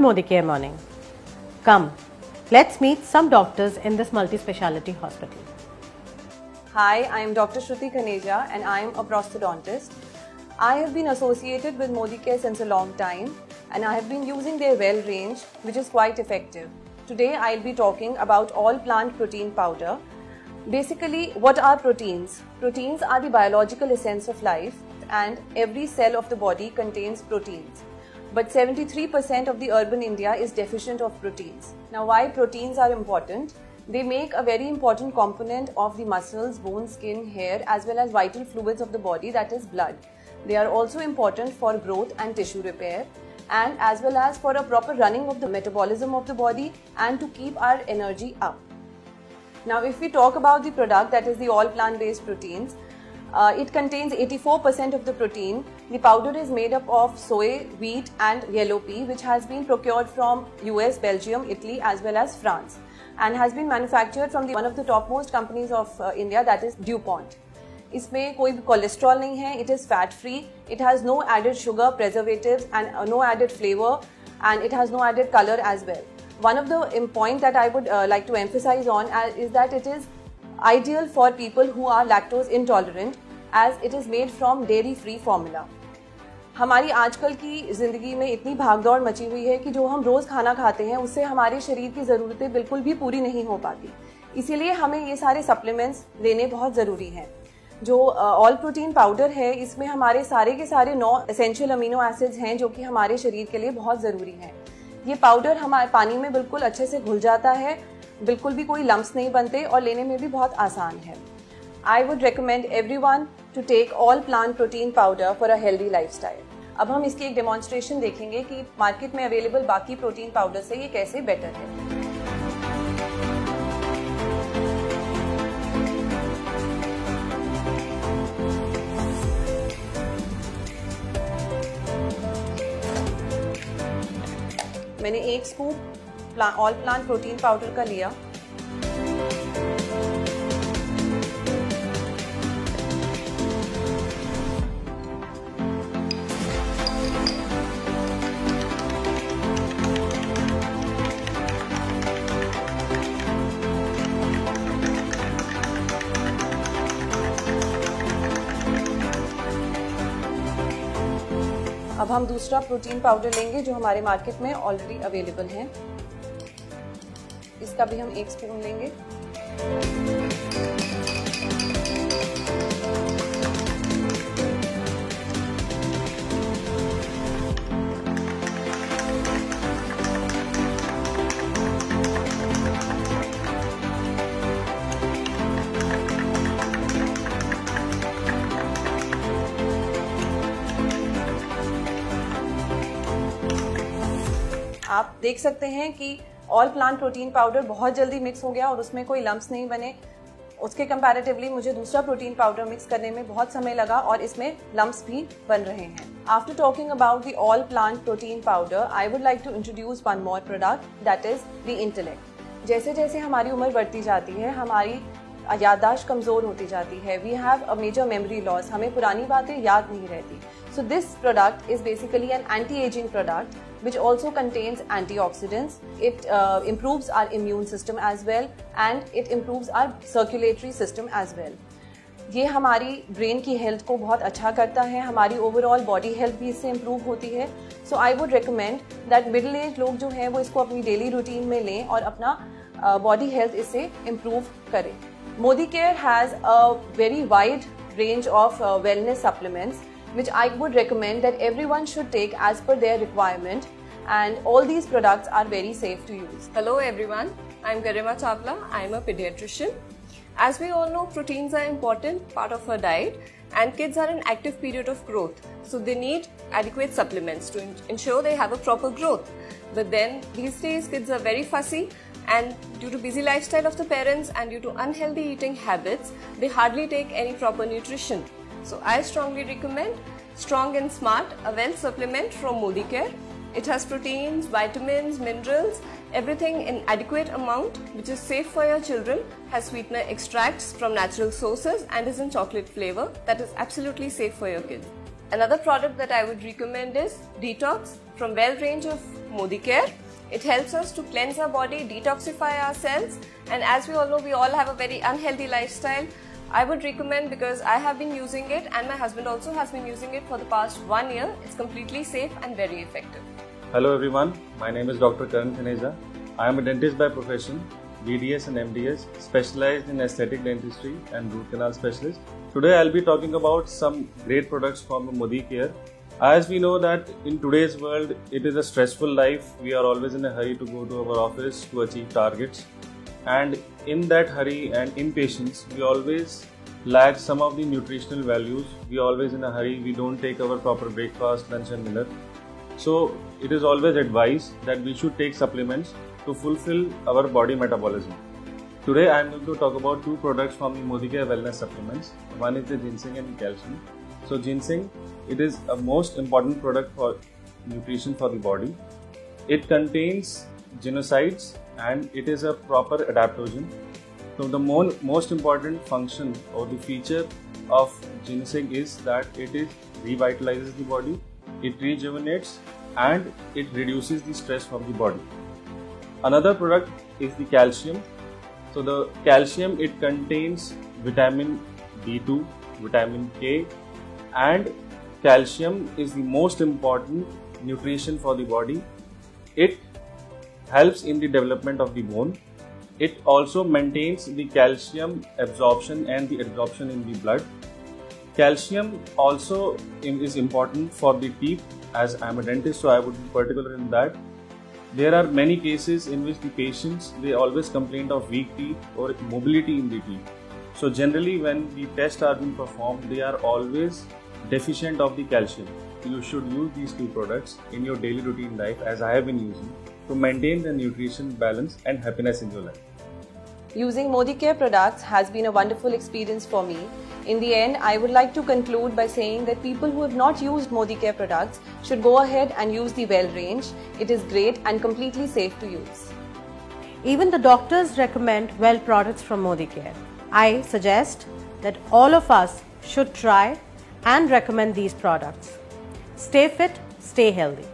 Modicare Morning. Come, let's meet some doctors in this multi-speciality hospital. Hi, I am Dr. Shruti Khaneja and I am a prosthodontist. I have been associated with Modicare since a long time and I have been using their Well range, which is quite effective. Today I'll be talking about all plant protein powder. Basically, what are proteins? Proteins are the biological essence of life and every cell of the body contains proteins. But 73% of the urban India is deficient of proteins. Now, why proteins are important? They make a very important component of the muscles, bone, skin, hair, as well as vital fluids of the body, that is blood. They are also important for growth and tissue repair, and as well as for a proper running of the metabolism of the body and to keep our energy up. Now, if we talk about the product, that is the all plant-based proteins, it contains 84% of the protein. The powder is made up of soy, wheat and yellow pea, which has been procured from US, Belgium, Italy as well as France, and has been manufactured from one of the topmost companies of India, that is DuPont. इसमें कोई cholesterol नहीं है, it is fat free, it has no added sugar, preservatives and no added flavor, and it has no added color as well. One of the point that I would like to emphasize on is that it is ideal for people who are lactose intolerant, as it is made from dairy free formula. हमारी आजकल की ज़िंदगी में इतनी भागदौड़ मची हुई है कि जो हम रोज़ खाना खाते हैं उससे हमारे शरीर की ज़रूरतें बिल्कुल भी पूरी नहीं हो पाती, इसीलिए हमें ये सारे सप्लीमेंट्स लेने बहुत ज़रूरी हैं. जो ऑल प्रोटीन पाउडर है, इसमें हमारे सारे के सारे 9 एसेंशियल अमीनो एसिड्स हैं जो कि हमारे शरीर के लिए बहुत ज़रूरी हैं. ये पाउडर हमारे पानी में बिल्कुल अच्छे से घुल जाता है, बिल्कुल भी कोई लम्प्स नहीं बनते और लेने में भी बहुत आसान है. I would recommend everyone to take all plant protein powder for a healthy lifestyle. अब हम इसकी एक डेमोन्स्ट्रेशन देखेंगे कि मार्केट में अवेलेबल बाकी प्रोटीन पाउडर से ये कैसे बेटर है. मैंने 1 scoop all plant protein powder का लिया. अब हम दूसरा प्रोटीन पाउडर लेंगे जो हमारे मार्केट में ऑलरेडी अवेलेबल है. इसका भी हम 1 स्पून लेंगे. आप देख सकते हैं कि ऑल प्लांट प्रोटीन पाउडर बहुत जल्दी मिक्स हो गया और उसमें कोई लम्प्स नहीं बने. उसके कंपैरेटिवली मुझे दूसरा प्रोटीन पाउडर मिक्स करने में बहुत समय लगा और इसमें लम्प्स भी बन रहे हैं. After talking about the all plant protein powder, I would like to introduce one more product, that is the intellect. जैसे जैसे हमारी उम्र बढ़ती जाती है, हमारी याददाश्त कमज़ोर होती जाती है. We have a major memory loss, हमें पुरानी बातें याद नहीं रहती. So this product is basically an anti-aging product which also contains antioxidants. It improves our immune system as well and it improves our circulatory system as well. ये हमारी brain की health को बहुत अच्छा करता है, हमारी ओवरऑल बॉडी हेल्थ भी इससे इम्प्रूव होती है. So I would recommend that middle age लोग जो हैं वो इसको अपनी डेली रूटीन में लें और अपना बॉडी हेल्थ इससे इम्प्रूव करें. Modicare has a very wide range of wellness supplements which I would recommend that everyone should take as per their requirement, and all these products are very safe to use. Hello everyone, I am Garima Chawla. I am a pediatrician. As we all know, proteins are important part of our diet and kids are in active period of growth, so they need adequate supplements to ensure they have a proper growth. But then these days kids are very fussy, and due to busy lifestyle of the parents and due to unhealthy eating habits, they hardly take any proper nutrition. So I strongly recommend Strong and Smart, a well supplement from Modicare. It has proteins, vitamins, minerals, everything in adequate amount, which is safe for your children, has sweetener extracts from natural sources and is in chocolate flavor. That is absolutely safe for your kids. Another product that I would recommend is Detox from Well range of Modicare. It helps us to cleanse our body, detoxify our cells, and as we all know, we all have a very unhealthy lifestyle. I would recommend, because I have been using it and my husband also has been using it for the past 1 year. It's completely safe and very effective. Hello everyone, my name is Dr. Karan Khaneja. I am a dentist by profession, BDS and MDS, specialized in aesthetic dentistry and root canal specialist. Today I'll be talking about some great products from Modicare. As we know that in today's world, it is a stressful life. We are always in a hurry to go to our office to achieve targets. And in that hurry and impatience, we always lack some of the nutritional values. We are always in a hurry. We don't take our proper breakfast, lunch and dinner. So it is always advised that we should take supplements to fulfill our body metabolism. Today I am going to talk about two products from the Modicare Wellness Supplements. One is the ginseng and the calcium. So ginseng, it is a most important product for nutrition for the body. It contains genocides and it is a proper adaptogen. So the most important function or the feature of ginseng is that it revitalizes the body, it rejuvenates and it reduces the stress from the body. Another product is the calcium. So the calcium, it contains vitamin B2, vitamin K, and calcium is the most important nutrition for the body. It helps in the development of the bone. It also maintains the calcium absorption and the absorption in the blood. Calcium also is important for the teeth. As I am a dentist, so I would be particular in that. There are many cases in which the patients, they always complain of weak teeth or mobility in the teeth. So generally when the tests are being performed, they are always deficient of the calcium. You should use these two products in your daily routine life, as I have been using, to maintain the nutrition balance and happiness in your life. Using Modicare products has been a wonderful experience for me. In the end, I would like to conclude by saying that people who have not used Modicare products should go ahead and use the Well range. It is great and completely safe to use. Even the doctors recommend Well products from Modicare. I suggest that all of us should try and recommend these products. Stay fit, stay healthy.